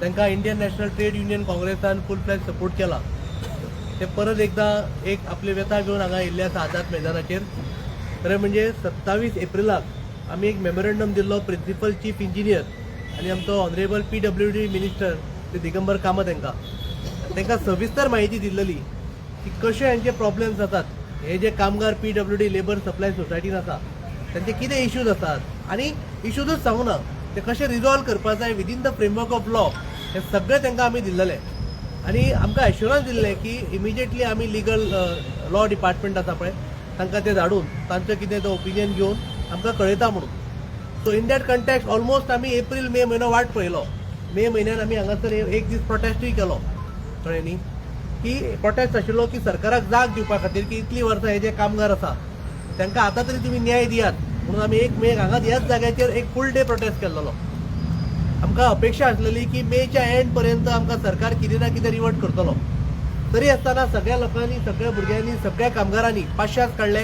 तांकां Indian National Trade union काँग्रेसान फूल फ्लॅज support केला. ते परत एकदा एक आपले व्यथा घेवन हांगा येयल्ले आसा आझाद मैदानाचेर. खरें म्हणजे 27 एप्रिलाक आमी एक मेमोरेंडम दिल्लो प्रिंसिपल चीफ इंजिनियर आनी आमचो honourable PWD minister Digambar Kamat तांकां सविस्तर म्हायती दिल्ली की कशे हांचे प्रॉब्लेम्स जातात. हे जे कामगार PWD लेबर सप्लाय सोसायटीन आसा तांचे कितें इश्यूज आसात आनी इश्यूजूच सांगूना ते कशे रिजॉल्व करपा जाय within the framework of law हे सगळें तांकां आमी दिल्लें. आनी आमकां एश्युरन्स दिल्लें की इमिजिएटली आमी लिगल लॉ डिपार्टमेंट आसा पळय तांकां ते धाडून तांचो कितें तो ओपिनियन घेवन आमकां कळयता म्हणून. So in that context almost आमी एप्रील मे म्हयनो वाट पळयलो. मे म्हयन्यान आमी हांगासर एक दीस प्रोटेस्टूय केलो कळ्ळें न्ही. की प्रोटेस्ट आशिल्लो की सरकाराक जाग दिवपा खातीर की इतलीं वर्सां हे जे कामगार आसा तांकां आतां तरी तुमी न्याय दियात म्हणून आमी 1 मे हांगा ह्याच जाग्याचेर एक फूल डे प्रोटेस्ट केल्लो. आमकां अपेक्षा आसलेली की मेच्या एंड पर्यंत आमकां सरकार कितें ना कितें रिवर्ट करतलो. तरी आसतना सगळ्या लोकांनी सगळ्या भुरग्यांनी सगळ्या कामगारांनी पाश्यास काडले,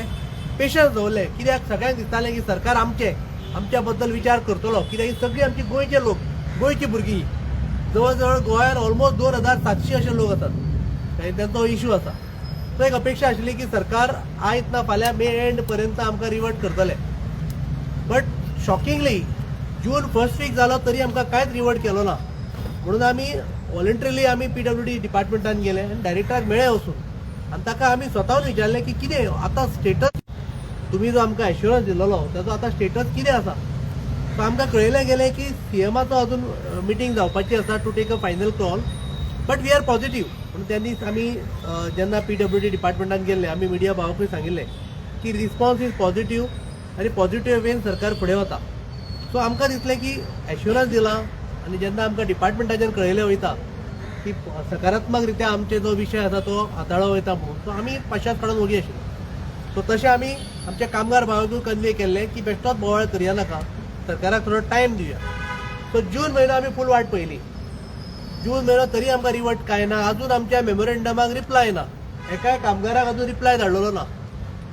पेशन्स दवरले. कित्याक सगळ्यांक दिसतालें की सरकार आमच्या बद्दल विचार करतलो. कित्याक ही सगळीं आमची गोंयचे लोक, गोंयची भुरगीं. जवळ जवळ गोंयांत ऑलमोस्ट 2700 अशे लोक आसात. त्यांचो इश्यू आसा. सो एक अपेक्षा आशिल्ली की सरकार आयज ना फाल्यां मे एंड पर्यंत आमकां रिवर्ट करतले. But shockingly June first week जालो तरी आमकां कांयच रिवर्ट केलो ना. म्हणून आमी वॉलंटरीली आमी PWD डिपार्टमेंटान गेले आनी डायरेक्टराक मेळ्ळे वचून आनी ताका आमी स्वतावन विचारलें की कितें आतां स्टेटस तुमी जो आमकां एश्युरन्स दिल्लो ताचो आतां स्टेटस कितें आसा. सो आमकां कळयलें गेलें की CMाचो अजून मिटींग जावपाची आसा to take a final call. But we are positive. म्हणून त्यांनी आमी जेन्ना PWD डिपार्टमेंटान गेल्ले आमी मिडिया भावाकूय सांगिल्लें की रिस्पॉन्स इज पॉझिटिव्ह आनी पॉझिटिव्ह वेन सरकार फुडें वता. सो आमकां दिसलें की एश्युरन्स दिला आनी जेन्ना आमकां डिपार्टमेंटाच्यान कळयलें वयता की सकारात्मक रित्या आमचे जो विशय आसा तो हाताळो वयता म्हणून सो आमी पाश्यास काडून वगी आशिल्ले. सो तशें आमी आमच्या कामगार भावाकूय कन्वे केल्लें की बेश्टोच बोवाळ करया नाका, सरकाराक थोडो टायम दिवया. सो जून म्हयनो आमी फूल वाट पयली. जून म्हयनो तरी आमकां रिवर्ट कांय ना. अजून आमच्या मेमोरेंडमाक रिप्लाय ना. एकाय कामगाराक अजून रिप्लाय धाडलेलो ना.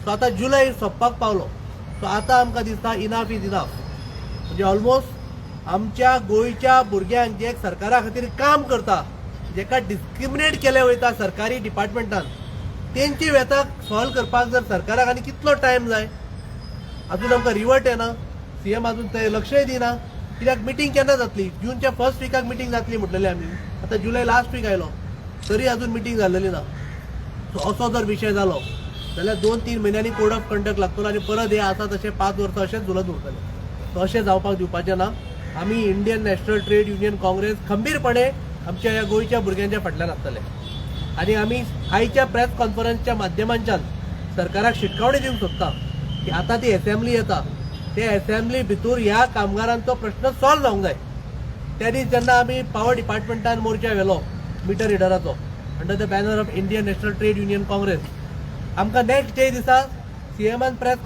सो आतां जुलय सोंपपाक पावलो. सो आतां आमकां दिसता इनाफ इज इनाफ. म्हणजे ऑलमोस्ट आमच्या गोंयच्या भुरग्यांक जे सरकारा खातीर काम करता, जेका डिस्क्रिमिनेट केले वयता सरकारी डिपार्टमेंटान, तेंची व्यथा सॉल्व करपाक जर सरकाराक आनी कितलो टायम जाय. अजून आमकां रिवर्ट येना. CM अजून ते लक्षय दिना. कित्याक मिटींग केन्ना जातली. जूनच्या फर्स्ट विकाक मिटींग जातली म्हटलेली आमी. आतां जुलय लास्ट वीक आयलो तरी अजून मिटींग जाल्लेली ना. सो असो जर विशय जालो जाल्यार 2-3 म्हयन्यांनी कोड ऑफ कंडक्ट लागतलो आनी परत हे आसा तशें 5 वर्सां अशेंच झुलत उरतले. सो अशें जावपाक दिवपाचें ना. आमी Indian National Trade Union Congress खंबीरपणे आमच्या ह्या गोंयच्या भुरग्यांच्या फाटल्यान आसतले. आनी आमी आयच्या प्रेस कॉन्फरन्सच्या माध्यमांच्यान सरकाराक शिटकावणी दिवंक सोदता की आतां ती असेंब्ली येता ते असेंब्ली भितर ह्या कामगारांचो प्रश्न सॉल्व जावंक जाय. त्या दीस जेन्ना आमी पावर डिपार्टमेंटान मोर्चा व्हेलो मिटर रिडराचो under the banner of Indian National Trade Union Congress, आमकां नेक्स्ट डे दिसा CMान प्रेस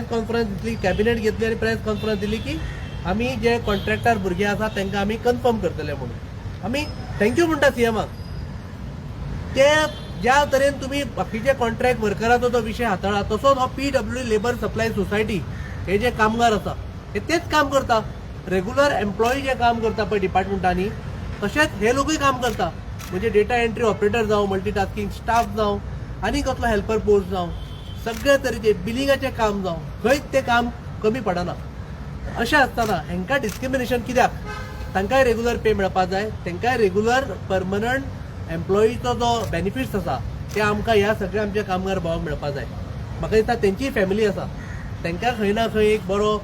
कॉन्फरन्स दितली, कॅबिनेट घेतली आनी प्रेस कॉन्फरन्स दिली की आमी जे कॉन्ट्रॅक्टर भुरगे आसा तांकां आमी कन्फर्म करतले म्हणून. आमी थँक्यू म्हणटा CMाक. ते ज्या तरेन तुमी बाकीचे कॉन्ट्रॅक्ट वर्कराचो जो विशय हाताळा तसोच हो PWD लेबर सप्लाय सोसायटी हे जे कामगार आसा हे तेच काम करता. रेग्युलर एम्प्लॉई जे काम करता पळय डिपार्टमेंटांनी तशेंच हे लोकूय काम करता. म्हणजे डेटा एंट्री ऑपरेटर जावं, मल्टीटास्किंग स्टाफ जावं, आनी कसलो हेल्पर पोस्ट जावं, सगळे तरेचे बिलिंगाचें काम जावं, खंयच ते काम कमी पडना. अशें आसतना हांकां डिस्क्रिमिनेशन कित्याक. तांकांय रेग्युलर पे मेळपाक जाय. तांकांय रेग्युलर परमनंट एम्प्लॉईचो जो बेनिफिट्स आसा ते आमकां ह्या सगळ्या आमच्या कामगार भावांक मेळपाक जाय. म्हाका दिसता तेंचीय फॅमिली आसा, तांकां खंय ना खंय एक बरो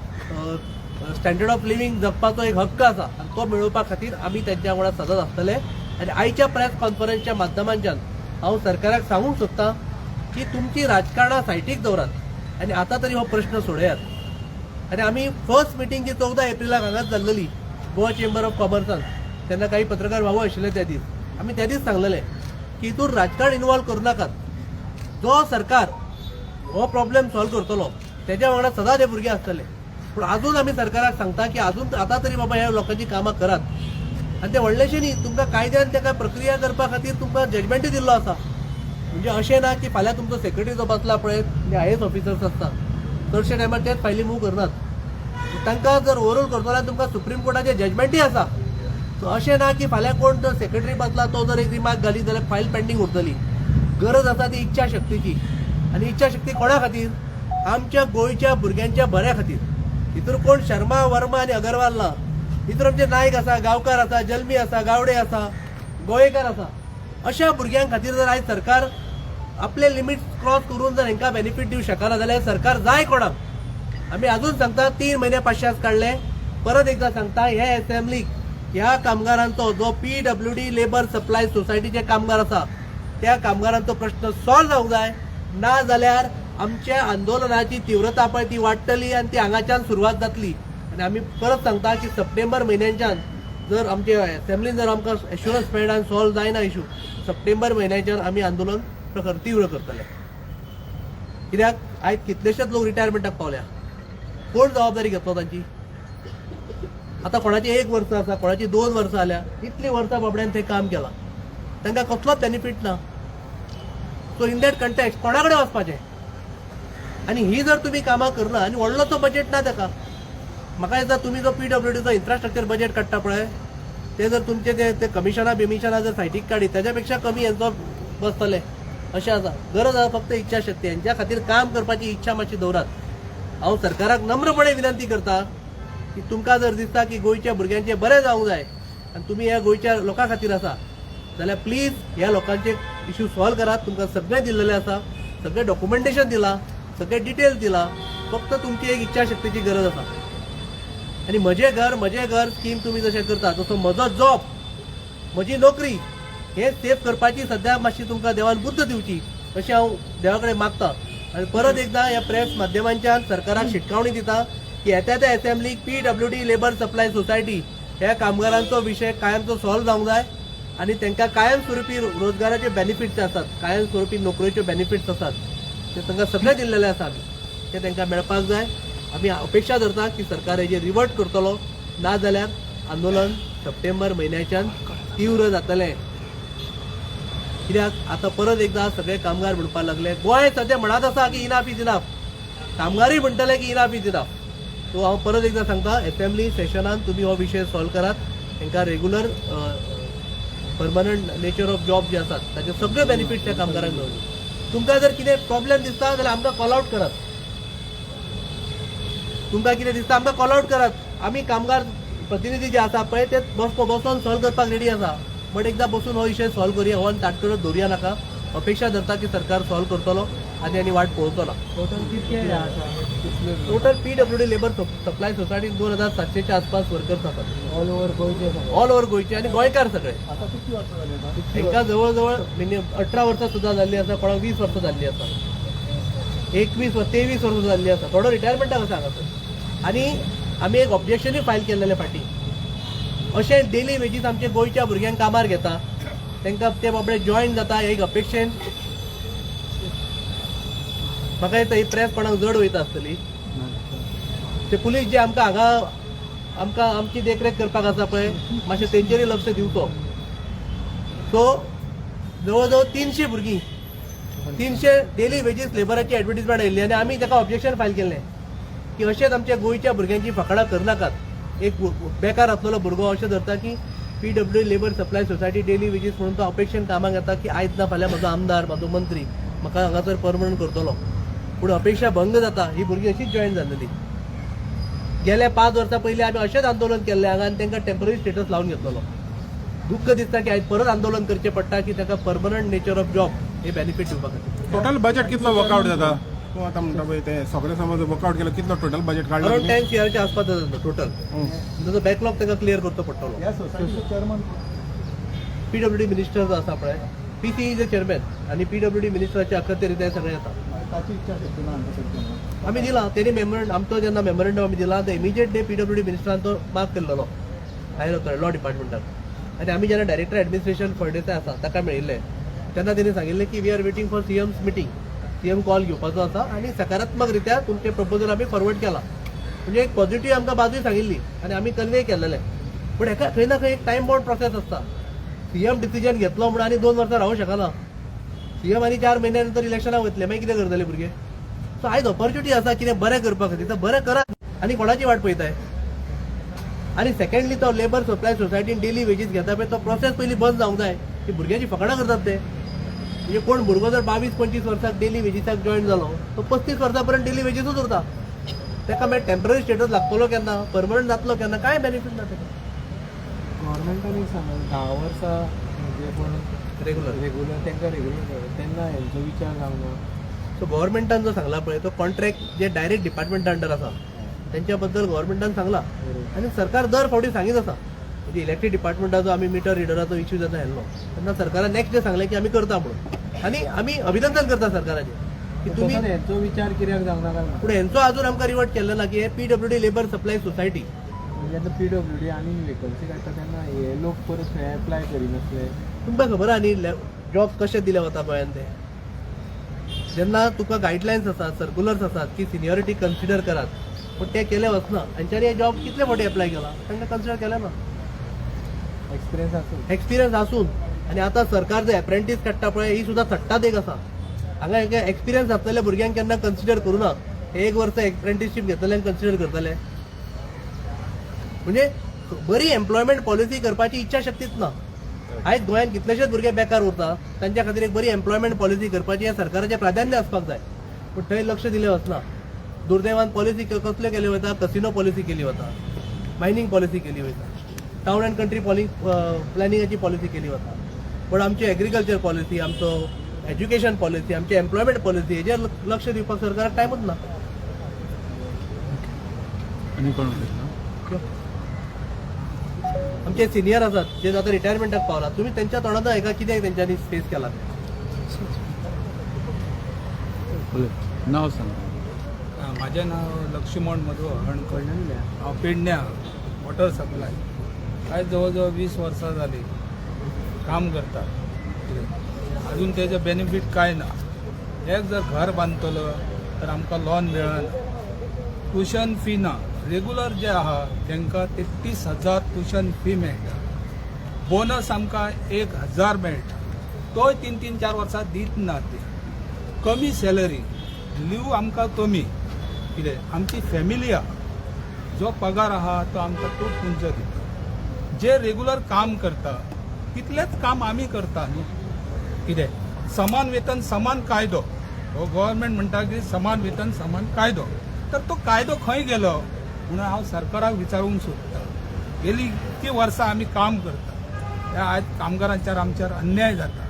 स्टँडर्ड ऑफ लिव्हिंग जगपाचो एक हक्क आसा आनी तो मेळोवपा खातीर आमी तेंच्या वांगडा सदांच आसतले. आनी आयच्या प्रेस कॉन्फरन्सच्या माध्यमांच्यान हांव सरकाराक सांगूंक सोदतां की तुमची राजकारणां सायटीक दवरात आनी आतां तरी हो प्रश्न सोडयात. आनी आमी फर्स्ट मिटींग जी 14 एप्रिलाक हांगाच जाल्ली गोवा चेंबर ऑफ कॉमर्सान, तेन्ना काही पत्रकार भाऊ आशिल्ले त्या दीस, आमी त्या दीस सांगलेले की हितून राजकारण इन्वॉल्व करूं नाकात. जो सरकार हो प्रॉब्लेम सॉल्व करतलो तेज्या वांगडा सदांच हे भुरगे आसतले. पूण अजून आमी सरकाराक सांगता की अजून आतां तरी बाबा ह्या लोकांची कामां करात. आनी ते व्हडलेशें न्ही, तुमकां कायद्यान ताका प्रक्रिया करपा खातीर तुमकां जजमेंटूय दिल्लो आसा. म्हणजे अशें ना की फाल्यां तुमचो सेक्रेटरी जो बसला पळय जे IAS ऑफिसर्स आसता चडशे टायमार तेच फायली मूव करनात. तांकां जर ओवरऑल करतलो जाल्यार तुमकां सुप्रीम कोर्टाचें जजमेंटूय आसा सो अशें ना की फाल्यां कोण जर सेक्रेटरी बसला तो जर एक रिमार्क घाली जाल्यार फायल पेंडींग उरतली. गरज आसा ती इच्छा शक्तीची, आनी इच्छा शक्ती कोणा खातीर? आमच्या गोंयच्या भुरग्यांच्या बऱ्या खातीर. हितूर कोण शर्मा वर्मा आनी अगरवाल ना. हितूर आमचे नायक आसा, गांवकार आसा, जल्मी आसा, गावडे आसा, गोयेकार आसा. अशा भुरग्यां खातीर जर आयज सरकार आपले लिमिट क्रॉस करून जर हांकां बेनिफीट दिवंक शकना जाल्यार सरकार जाय कोणाक. आमी अजून सांगता 3 महिने 500 काडले. परत एकदा सांगता हे असेंब्लीक ह्या कामगारांचो जो PWD लेबर सप्लाय सोसायटीचे कामगार आसा त्या कामगारांचो प्रश्न सॉल्व जावंक जाय. ना जाल्यार आमच्या आंदोलनाची तीव्रता पळय ती वाडटली आनी ती हांगाच्यान सुरवात जातली. आनी आमी परत सांगता की सप्टेंबर म्हयन्याच्यान जर आमचे असेंब्लीन जर आमकां एश्युरन्स मेळना आनी सॉल्व जायना इशू, सप्टेंबर म्हयन्याच्यान आमी आंदोलन तीव्र करतले. कित्याक आयज कितलेशेच लोक रिटायरमेंटाक पावल्या. कोण जबाबदारी घेतलो तांची? आतां कोणाची 1 वर्स आसा, कोणाची 2 वर्सां जाल्या. इतली वर्सां बाबड्यान थंय काम केलां, तांकां कसलोच बेनिफीट ना. सो इन दॅट कंटेक्स्ट कोणा कडेन वचपाचें? आनी ही जर तुमी कामां करना आनी व्हडलोसो बजेट ना ताका. म्हाका दिसता तुमी जो PWDचो इन्फ्रास्ट्रक्चर बजेट काडटा पळय ते जर तुमचे ते कमिशनां जर सायटीक काडी तेच्या पेक्षा कमी हेंचो बसतले अशें आसा. गरज आसा फक्त इच्छा शक्ती. हेंच्या खातीर काम करपाची इच्छा मातशी दवरात. हांव सरकाराक नम्रपणे विनंती करता की तुमकां जर दिसता की गोंयच्या भुरग्यांचें बरें जावंक जाय आनी तुमी ह्या गोंयच्या लोकां खातीर आसा जाल्यार प्लीज ह्या लोकांचे इश्यू सॉल्व करात. तुमकां सगळें दिल्लेलें आसा, सगळें डॉक्युमेंटेशन दिलां, सगळे डिटेल्स दिला. फक्त तुमची एक इच्छा शक्तीची गरज आसा. आनी म्हजें घर स्कीम तुमी जशें करता तसो म्हजो जॉब, म्हजी नोकरी हे सेफ करपाची सद्या मातशी तुमकां देवान बुद्ध दिवची अशें हांव देवा कडेन मागतां. आनी परत एकदा ह्या प्रेस माध्यमांच्यान सरकाराक शिटकावणी दिता की येत्या त्या असेंब्लीक PWD लेबर सप्लाय सोसायटी ह्या कामगारांचो विशय कायमचो सॉल्व जावंक जाय आनी तांकां कायमस्वरुपी रोजगाराचे बेनिफिट्स आसात, कायमस्वरुपी नोकरेच्यो बेनिफिट्स आसात ते तांकां सगळे दिल्लेले आसा. आमी ते तांकां मेळपाक जाय. आमी अपेक्षा धरता की सरकार हेजेर रिवर्ट करतलो. ना जाल्यार आंदोलन सप्टेंबर म्हयन्याच्यान तीव्र जातलें. कित्याक आतां परत एकदा सगळे कामगार म्हणपाक लागले. गोंय सद्या म्हणत आसा की इनाफ इज इनाफ, कामगारूय म्हणटले की इनाफ इज इनाफ. सो हांव परत एकदा सांगता असेंब्ली सेशनान तुमी हो विशय सॉल्व करात. तांकां regular permanent nature of job जे आसात ताचे सगळे बेनिफिट्स त्या कामगारांक मेळटले. तुमकां जर कितें प्रॉब्लेम दिसता जाल्यार आमकां कॉल आउट करात. तुमकां कितें दिसता आमकां कॉल आउट करात. आमी कामगार प्रतिनिधी जे आसा पळय ते बसोन सॉल्व करपाक रेडी आसा. बट एकदा बसून हो विशय सॉल्व करुया. हो ताटकळत दवरुया नाका. अपेक्षा धरता की सरकार सॉल्व करतलो आनी वाट पळोवतलो. Total PWD labour supply society 2700च्या आसपास वर्कर्स आसात ऑल ओव्हर गोंयचे आनी गोंयकार सगळे. तांकां जवळ जवळ 18 वर्सां सुद्दां जाल्ली आसा, कोणाक 20 वर्सां जाल्ली आसा, 21 23 वर्सां जाल्ली आसा, थोडो रिटायरमेंटाक आसा हांगासर. आनी आमी एक ऑब्जेक्शनूय फायल केल्लेलें फाटीं. अशे डेली वेजीस आमचे गोंयच्या भुरग्यांक कामार घेता, तांकां ते बाबडे जॉयन जाता एक अपेक्षेन. म्हाका दिसता ही प्रेस कोणाक जड वयता आसतली. ते पुलीस जे आमकां आमची देखरेख करपाक आसा पळय मातशें तेंचेरूय लक्ष दिवचो. सो जवळ जवळ 300 भुरगीं 300 डेली वेजीस लेबराची एडवर्टिजमेंट आयिल्ली आनी आमी ताका ऑब्जेक्शन फायल केल्लें की अशेंच आमच्या गोंयच्या भुरग्यांची फकाडां करनाकात. एक बेकार आसलेलो भुरगो अशें धरता की PWD labour supply society daily wages म्हणून तो अपेक्षेन कामाक येता की आयज ना फाल्यां म्हजो आमदार म्हजो मंत्री म्हाका हांगासर परमनंट करतलो. पूण अपेक्षा भंग जाता. ही भुरगीं अशीच जॉयन जाल्ली. गेल्या 5 वर्सां पयलीं आमी अशेंच आंदोलन केल्लें हांगा आनी तांकां टेम्पररी स्टेटस लावन घेतलो. दुख्ख दिसता की आयज परत आंदोलन करचें पडटा की ताका परमनंट नेचर ऑफ जॉब हे बेनिफीट दिवपा खातीर. टोटल बजेट कितलो वर्कआउट जाता? तूं आतां म्हणटा पळय ते सगळे समज वर्कआउट केलो कितलो टोटल बजेट काडला? अराउंड 10 CRच्या आसपास जाता टोटल. ताजो बॅकलॉग ताका क्लियर करचो पडटलो. PWD मिनिस्टर जो आसा पळय PCE जे चेअरमॅन आनी PWD मिनिस्टराचे अखत्यारीत हे सगळे येता. आमी दिला तेणी आमचो जेन्ना मेमोरंडम आमी दिला ते इमिजिएट डे PWD मिनिस्टरान तो मार्क केल्लो आयलो तो लॉ डिपार्टमेंटाक. आनी आमी जेन्ना डायरेक्टर एडमिनिस्ट्रेशन फळदेसाय आसा ताका मेळिल्ले तेन्ना तेणी सांगिल्लें की we are waiting for CM's meeting. CM call घेवपाचो आसा आनी सकारात्मक रित्या तुमचें प्रपोजल आमी फॉरवर्ड केला. म्हणजे एक पॉझिटिव्ह आमकां बाजूय सांगिल्ली आनी आमी कन्वे केल्लेलें. पूण हेका खंय ना खंय एक टायम बाउंड प्रोसेस आसता. CM डिसिजन घेतलो म्हणून आनी 2 वर्सां रावूंक शकना. CM आनी 4 महिन्या नंतर इलेक्शनाक वतले मागीर कितें करतले भुरगे? सो आयज ऑपॉर्च्युनिटी आसा कितें बरें करपा खातीर तर बरें करात. आनी कोणाची वाट पळयताय? आनी सेकंडली तो लेबर सप्लाय सोसायटीन डेली वेजीस घेता पळय तो प्रोसेस पयली बंद जावंक जाय. ती भुरग्यांची फकाणां करतात ते. म्हणजे कोण भुरगो जर 22-25 वर्सांक डेली वेजीसाक जॉईन जालो तो 35 वर्सां पर्यंत डेली वेजीसूच उरता. ताका मागीर टेम्पररी स्टेटस लागतलो केन्ना, परमनंट जातलो केन्ना, काय बेनिफीट ना ताका. गव्हर्मेंटान एक सांगला 10 वर्सां म्हणजे कोण रेग्युलर तांकां रेग्युलर तेन्ना हेंचो विचार जावंक ना. सो गव्हर्मेंटान जो सांगला पळय तो कॉन्ट्रॅक्ट जे डायरेक्ट डिपार्टमेंटा अंडर आसा त्यांच्या बद्दल गव्हर्मेंटान सांगला आनी सरकार दर फावटी सांगीत आसा. म्हणजे इलेक्ट्रीक डिपार्टमेंटाचो आमी मिटर रिडराचो इश्यू जेन्ना येयल्लो तेन्ना सरकारान नेक्स्ट डे सांगलें की आमी करता म्हणून. आनी आमी अभिनंदन करता सरकाराचें की तुमी. हेंचो विचार कित्याक जावंक ना काय म्हणून. पूण हेंचो अजून आमकां रिवर्ट केल्लो ना की हे PWD लेबर सप्लाय सोसायटी म्हणजे आतां PWD आनी वेकन्सी काडटा तेन्ना हे लोक परत थंय एप्लाय करिनासले. तुमकां खबर आहा न्ही जॉब कशे दिले वता गोंयांत ते. जेन्ना तुका गायडलायन्स आसात, सर्क्युलर्स आसात की सिनियरिटी कन्सिडर करात, पूण ते केले वचना. तांच्यांनी हे जॉब कितले फावटी एप्लाय केला, तांकां कन्सिडर केले ना. एक्सपिरियन्स आसून आनी आतां सरकार जे एप्रेंटीस काडटा पळय ही सुद्दां थट्टात एक आसा. हांगा एक एक्सपिरियन्स आसलेल्या भुरग्यांक केन्ना कन्सिडर करूं ना. हे 1 वर्स एप्रेंटिसशीप घेतल्यांक कन्सिडर करतले. म्हणजे बरी एम्प्लॉयमेंट पॉलिसी करपाची इच्छा शक्तीच ना. आयज गोंयांत कितलेशेच भुरगे बेकार उरता, तांच्या खातीर एक बरी एम्प्लॉयमेंट पॉलिसी करपाची हें सरकाराचें प्राधान्य आसपाक जाय. पूण थंय लक्ष दिलें वचना. दुर्दैवान पॉलिसी कसल्यो केल्यो वता, कसिनो पॉलिसी केली वता, मायनिंग पॉलिसी केली वता, टावन अँड कंट्री प्लॅनिंगाची पॉलिसी केली वता. पण आमची एग्रीकल्चर पॉलिसी, आमचो एज्युकेशन पॉलिसी, आमची एम्प्लॉयमेंट पॉलिसी हेजेर लक्ष दिवपाक सरकाराक टायमूच ना. आणि कोण उलयता? आमचे सिनियर आसात जे आतां रिटायरमेंटाक पावला, तुमी तेंच्या तोंडांतून आयका कित्याक तेंच्यांनी फेस केला. नाव सांग. माझे नाव लक्ष्मण मधु हणकर. हांव पेडण्या वॉटर सप्लाय आयज जवळजवळ 20 वर्सां जाली काम करता. अजून तेजे बेनिफीट काय ना. एक जर घर बांदतलो तर आमकां लोन मेळना. ट्युशन फी ना. रेग्युलर जे आहा तांकां 33,000 ट्युशन फी मेळटा. बोनस आमकां 1,000 मेळटा. तोय 3-4 वर्सां दित ना ते. कमी सॅलरी, लीव आमकां कमी. कितें आमची फॅमिली आहा जो पगार आहा तो आमकां खूब उंच दिता. जे रेग्युलर काम करता तितलेंच काम आमी करता न्ही. कितें समान वेतन समान कायदो हो गव्हर्मेंट म्हणटा की समान वेतन समान कायदो. तर तो कायदो खंय गेलो म्हणून हांव सरकाराक विचारूंक सोदतां. गेली इतकी वर्सां आमी काम करता, त्या आयज कामगारांचेर आमचेर अन्याय जाता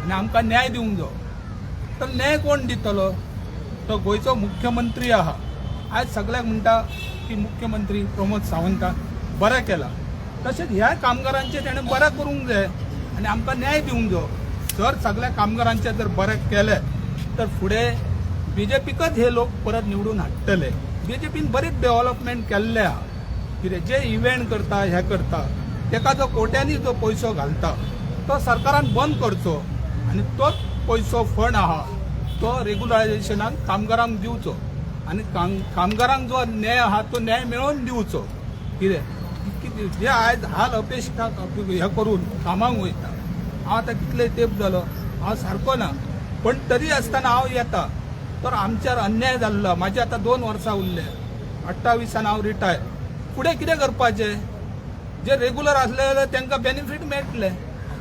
आनी आमकां न्याय दिवंक जाय. तर न्याय कोण दितलो? तो गोंयचो मुख्यमंत्री आहा. आयज सगळ्याक म्हणटा की मुख्यमंत्री प्रमोद सावंतान बरें केलां. तशेंच ह्या कामगारांचें ताणें बरें करूंक जाय आनी आमकां न्याय दिवंक जाय. जर सगळ्या कामगारांचें जर बरें केलें तर फुडें BJPकच हे लोक परत निवडून हाडटले. BJPन बरीच डेव्हलपमेंट केल्लें आहा. कितें जे इव्हेंट करता हे करता ताका जो कोट्यांनी जो पयसो घालता तो सरकारान बंद करचो आनी तोच पयसो फंड आहा तो रेग्युलरायझेशनाक कामगारांक दिवचो आनी कामगारांक जो न्याय आहा तो न्याय मेळोवन दिवचो. कितें जे आयज हाल अपेक्षा हे करून कामाक वयता. हांव आतां कितले तेंप जालो हांव सारको ना, पण तरी आसतना हांव येता. तर आमचेर अन्याय जाल्लो. म्हाजे आतां 2 वर्सां उरले. 28 हांव रिटायर. फुडें कितें करपाचें? जे रेग्युलर आसले जाल्यार तांकां बेनिफीट मेळटले,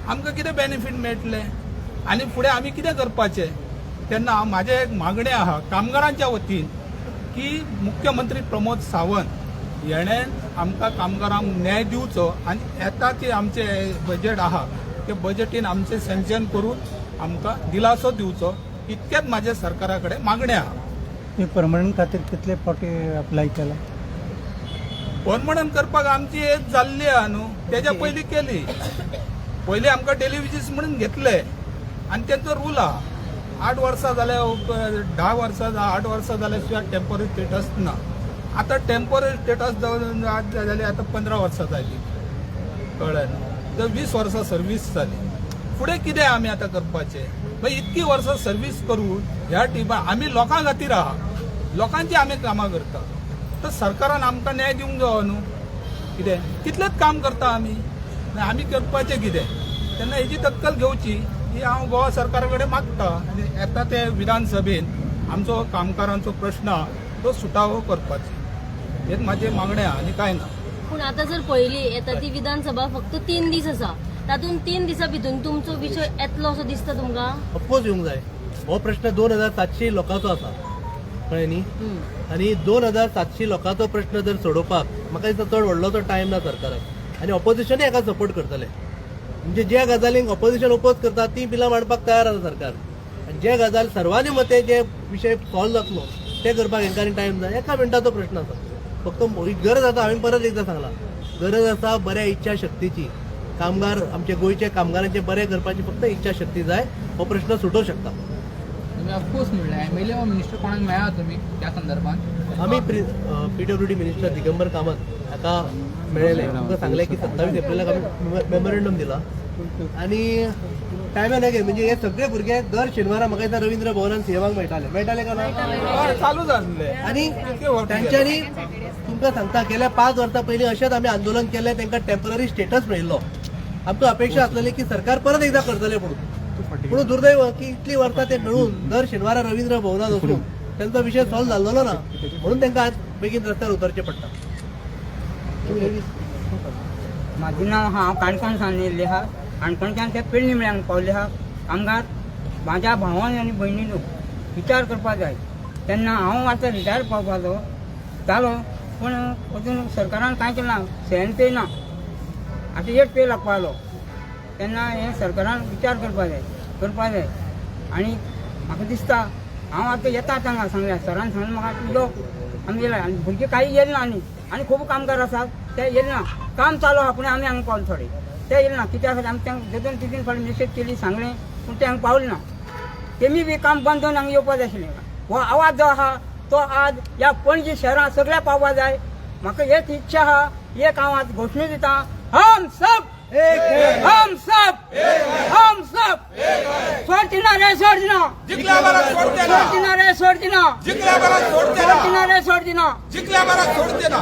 आमकां कितें बेनिफीट मेळटलें आनी फुडें आमी कितें करपाचें? तेन्ना म्हाजें एक मागणें आहा कामगारांच्या वतीन की मुख्यमंत्री प्रमोद सावंत हेणें आमकां कामगारांक न्याय दिवचो आनी येता की आमचें बजेट आहा ते बजेटीन आमचें सँक्शन करून आमकां दिलासो दिवचो. इतकेंच म्हाजें सरकारा कडेन मागणें आहा. हे परमनंट खातीर कितले फावटी अप्लाय केला? परमनंट करपाक आमची एज जाल्ली आहा न्हू, तेज्या पयलीं केली. पयलीं आमकां डेली वेजीस म्हणून घेतले आनी तेंचो रूल आहा 8 वर्सां जाल्यार 10 वर्सां 8 वर्सां जाल्या शिवाय टेम्पररी स्टेटस ना. आतां टेम्पररी स्टेटस जाली आतां 15 वर्सां जाली. कळ्ळें न्हू. तर 20 वर्सां सर्वीस जाली. फुडें कितें आमी आतां करपाचें? मागीर इतकी वर्सां सर्वीस करून ह्या टिमान आमी लोकां खातीर आहा, लोकांची आमी कामां करता. तर सरकारान आमकां न्याय दिवंक जायो न्हू. कितें कितलेंच काम करता आमी करपाचें कितें? तेन्ना हेजी दक्कल घेवची ही हांव गोवा सरकारा कडेन मागता. आनी येता ते विधानसभेन आमचो कामगारांचो प्रश्न तो सुटावो करपाचो. हेच म्हाजें मागणें आहा आनी कांय ना. पूण आतां जर पळयली येता ती विधानसभा फक्त 3 दीस आसा, तातूंत 3 दिसां भितून तुमचो विशय येतलो असो दिसता तुमकां? ऑफकोर्स येवंक जाय. हो प्रश्न 2700 लोकांचो आसा कळ्ळें न्ही. आनी 2700 लोकांचो प्रश्न जर सोडोवपाक म्हाका दिसता चड व्हडलो तो टायम ना सरकाराक, आनी ऑपोजिशनूय हाका सपोर्ट करतले. म्हणजे ज्या गजालींक ऑपोजिशन ओपोज करता ती बिलां मांडपाक तयार आसा सरकार, आनी जे गजाल सर्वांनी मते जे विशय सॉल्व जातलो ते करपाक हेंकांनी टायम जाय. एका मिनटाचो प्रश्न आसा. फक्त गरज आसा, हांवें परत एकदां सांगलां, गरज आसा बऱ्या इच्छा शक्तीची. कामगार आमचे गोंयचे कामगारांचे बरें करपाची फक्त इच्छा शक्ती जाय. हो प्रश्न सुटोवंक शकता. तुम्ही ऑफकोर्स म्हणले एमएलए मिनिस्टर कोणाक मेळ्ळा तुमी त्या संदर्भात? आम्ही PWD मिनिस्टर दिगंबर कामत हाका मेळयले. तुमकां सांगलें की 27 एप्रिलाक आमी मेमोरेंडम दिला. आनी टायमान एगे म्हणजे हे सगळे भुरगे दर शेनवारा म्हाका दिसता रवींद्र भवनान सीएमाक मेळटाले का ना? चालू जाल्ले. आनी तांच्यांनी तुमकां सांगता गेल्या 5 वर्सां पयलीं अशेंच आमी आंदोलन केलें, तांकां टेम्पररी स्टेटस मेळिल्लो. आमकां अपेक्षा आसलेली की सरकार परत एकदां करतले पूण दुर्दैव की इतली वर्सां ते मेळून दर शेनवारा रवींद्र भवनात वचून त्यांचा विषय सॉल्व जाल्लो ना, म्हणून तांकां आज बेगीन रस्त्यार उतरचें पडटा. म्हाजें नांव हांव काणकोणसान येयल्लें आहा. काणकोणच्यान ते पेडणे मेळ्यांक पावले आहा. कामगार म्हाज्या भावान आनी भयणीन विचार करपा जाय. तेन्ना हांव आतां रिटायर पावपाचो जालो, पूण अजून सरकारान कांय केलें ना. सेवन पे ना, आतां 8 पे लागपा लागलो. तेन्ना हे सरकारान विचार करपा जाय. आनी म्हाका दिसता हांव आतां येता हांगा सांगल्या सरान सांगलें म्हाका तुजो आमी येयला आनी भुरगे कांय येयले ना. आनी खूब कामगार आसात ते येयले ना. काम चालू आहा पूण आमी हांगा पावले थोडे ते येयले ना. कित्याक आमी तांकां 2-3 फावटी मेसेज केली, सांगलें, पूण ते हांगा पावले ना. तेमी बी काम बंद करून हांगा येवपा जाय आशिल्लें. हो आवाज जो आहा तो आज ह्या पणजी शहरांत सगळ्या पावपा जाय. म्हाका एक इच्छा आहा, एक हांव आज घोशणा दिता, हम सब हम सब हम सब सोडचिना रे सोडचिना जिंकल्या बरं सोडते ना, सोडचिना रे सोडचिना जिंकल्या बरं सोडते ना, सोडचिना रे सोडचिना जिंकल्या बरं सोडते ना.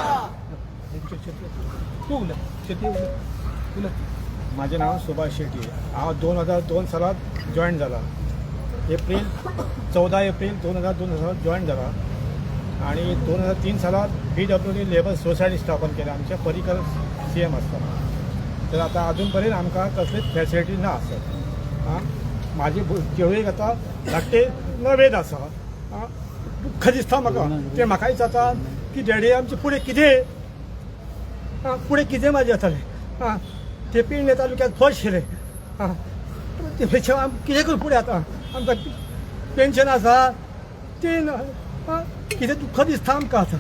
माझे नाव सुभाष शेट्टी. हांव 2002 सालात जॉईन जाला. 14 एप्रिल 2002 सालात जॉईन जाला. आणि 2003 सालात PWD लेबर सोसायटी स्थापन केल्या. आमच्या परिकर CM आसता. तर आता अजून पर्यंत आमकां कसलीच फॅसिलिटी ना आसत. म्हाजी चेडूक आतां धाकटे 9वेक आसा. दुख्ख दिसता म्हाका. ते म्हाका दिसता की डॅडी आमचे फुडें कितें म्हाजें जातालें. ते पेडणे तालुक्यात फर्स्ट केले. ते कितें करूं फुडें आतां आमकां पेन्शन आसा ते कितें दुख्ख दिसता आमकां आतां.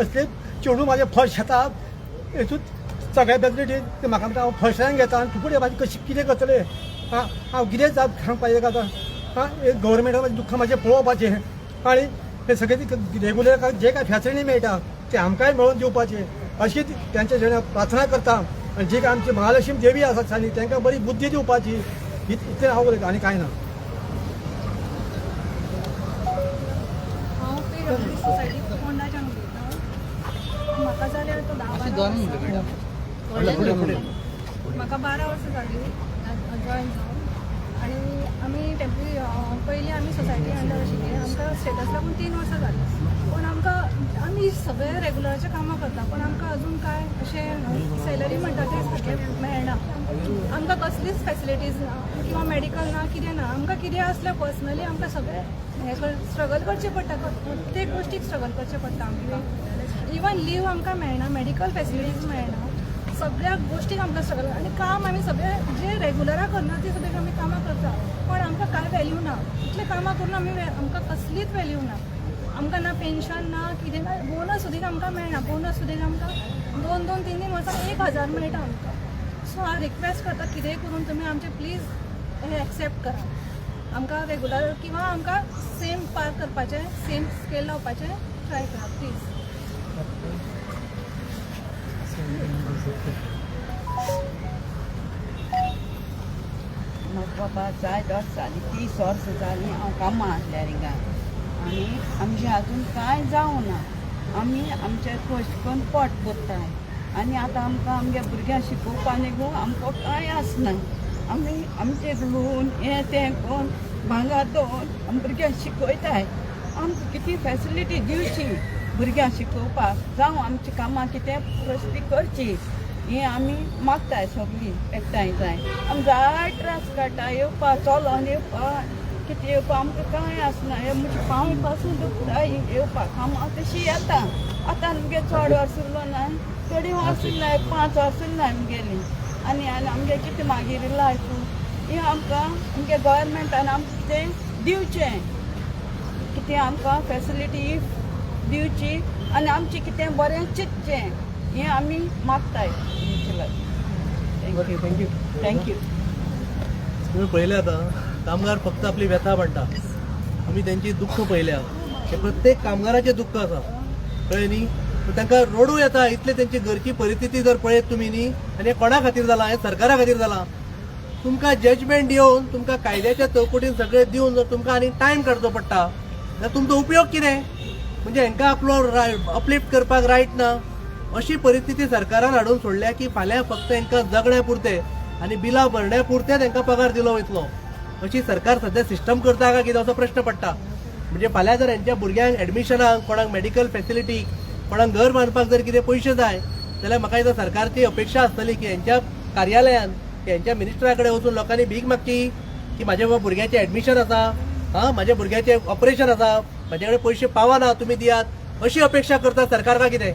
असले चेडूं म्हाजे फर्स्ट येता हेतूंत सगळ्या फॅसिलिटी ते म्हाका म्हणटा हांव फर्स्ट रँक घेता आनी फुडें म्हाजें कशें कितें करतलें. हांव कितें जाप सांगपाचें आतां. गव्हर्मेंटान म्हाजें दुख्ख म्हाजें पळोवपाचें आनी हे सगळें रेगुलर जे काय फॅसिलिटी मेळटा ते आमकांय मेळोवन दिवपाचें अशी त्यांच्या जण प्रार्थना करता. आनी जी काय आमची महालक्ष्मी देवी आसा सानी तांकां बरी बुद्धी दिवपाची इतलें हांव उलयतां आनी कांय ना. हांव PWD सोसायटी फोंडाच्यान उलयतां. म्हाका जाले तो 10-12 म्हाका 12 वर्सां जाली जॉईन जावन. आनी आमी पयलीं आमी सोसायटी अंडर आशिल्ली. आमकां स्टेटस लागून 3 वर्सां जालीं. पूण आमी सगळे रेगुलराचें कामां करता पूण आमकां अजून काय अशें सॅलरी म्हणटा तें मेळना. आमकां कसलीच फॅसिलिटीज ना किंवा मेडिकल ना, कितें ना. आमकां कितें आसल्यार पर्सनली आमकां सगळें हें स्ट्रगल करचें पडटा. प्रत्येक गोश्टीक स्ट्रगल करचें पडटा आमकां. इवन लीव आमकां मेळना, मेडिकल फॅसिलिटीज मेळना. सगळ्या गोश्टीक आमकां स्ट्रगल आनी काम आमी सगळे जे रेगुलरां करना ती सुद्दां आमी कामां करता पण आमकां कांय व्हॅल्यू ना. इतलें कामां करून आमकां कसलीच व्हॅल्यू ना. आमकां ना पेन्शन ना कितें ना. बोनस सुद्दां आमकां मेळना. बोनस सुद्दां आमकां 2-3 वर्सां 1000 मेळटा आमकां. सो हांव रिक्वेस्ट करता कितेंय करून तुमी आमचें प्लीज हे एक्सेप्ट करा. आमकां रेगुलर किंवा आमकां सेम पार करपाचें, सेम स्केल लावपाचें ट्राय करा प्लीज. म्हाका बाबा 4 वर्सां जालीं, 30 वर्सां जालीं हांव कामां आसल्या हिंगा आनी आमचें आजून कांय जावं ना. आमी आमचे कश्ट करून पोट भरताय आनी आतां आमकां आमगे भुरग्यांक शिकोवपाक गो आमकां कांय आसना. आमी आमचे लून हें तें करून भांगर दवरून आमी भुरग्यांक शिकयताय. आमकां कितें फॅसिलिटी दिवची भुरग्यांक शिकोवपाक जावं आमची कामां कितें प्रस्ती करची ही आमी मागताय सगळीं एकठांय जाय आमी जाय त्रास काडटा येवपाक चलोन येवपाक कितें येवपाक आमकां कांय आसना हे म्हणजे पांय पासून दुखता येवपाक कामां तशी येता आतां आमगे चड वर्स उरलो न्हय थोडी वर्स उरलाय 5 वर्स उरलाय आमगेली आनी आमगे कितें मागीर लायफ ही आमकां आमगे गोवोरमेंटान आमकां कितें दिवचें कितें आमकां फेसिलिटी दिवची आनी आमचें कितें बरें चिंतचें हें आमी मागताय थँक्यू थँक्यू थँक्यू तुम्ही पळयलें आतां कामगार फक्त आपली व्यथा मांडटा आमी तेंची दुख्ख पळयल्या हे प्रत्येक कामगाराचें दुख्ख आसा कळ्ळें न्ही तांकां रडू येता इतले तेंची घरची परिस्थिती जर पळयत तुमी न्ही आनी हे कोणा खातीर जालां हें सरकारा खातीर जालां तुमकां जजमेंट दिवन तुमकां कायद्याच्या चौकटीन सगळें दिवन जर तुमकां आनी टायम काडचो पडटा जाल्यार तुमचो उपयोग कितें म्हणजे हांकां आपलो अपलिफ्ट करपाक रायट ना अशी परिस्थिती सरकारान हाडून सोडल्या की फाल्यां फक्त हांकां जगण्या पुरते आनी बिलां भरण्या पुरते तांकां पगार दिलो वयतलो अशी सरकार सध्या सिस्टम करता काय कितें असो प्रश्न पडटा म्हणजे फाल्यां जर हांच्या भुरग्यांक एडमिशनाक कोणाक मेडिकल फेसिलिटी कोणाक घर बांदपाक जर कितें पयशे जाय जाल्यार म्हाका दिसता सरकारची अपेक्षा आसतली की हांच्या कार्यालयान हांच्या मिनिस्टरा कडेन वचून लोकांनी भीक मागची की म्हाज्या भुरग्याचें एडमिशन आसा म्हाज्या भुरग्याचें ऑपरेशन आसा म्हाजे कडेन पयशे पावना तुमी दियात अशी अपेक्षा करता सरकार काय कितें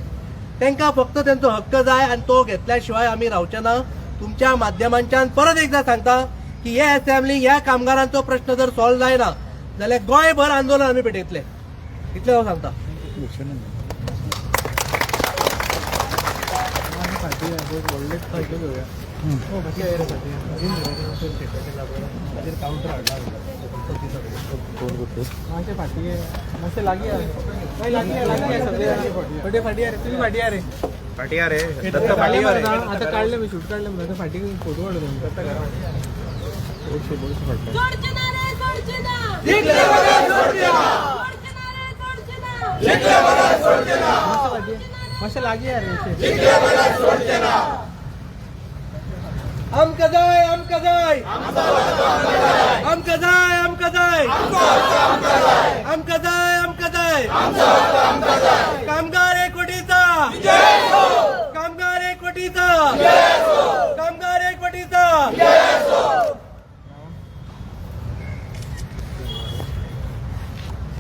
तांकां फक्त तांचो हक्क जाय आनी तो घेतल्या शिवाय आमी रावचे ना तुमच्या माध्यमांच्यान परत एकदां सांगता की हे असेंब्ली ह्या कामगारांचो प्रश्न जर सॉल्व जायना जाल्यार गोंयभर आंदोलन आमी पेटयतले इतलें हांव सांगता व्हडले घेवया काउंटर हाडला मातशें फाटी मातशें लागीं सगळे फाटी तुम्ही फाटी रे फाटी रे आता काढले मी शूट काढले म्हणून फाटी फोटो काढतो मातशें लागीं आमकां जाय आमकां जाय आमकां जाय आमकां जाय आमकां जाय आमकां जाय कामगार एकवटीचा कामगार एकवटीचा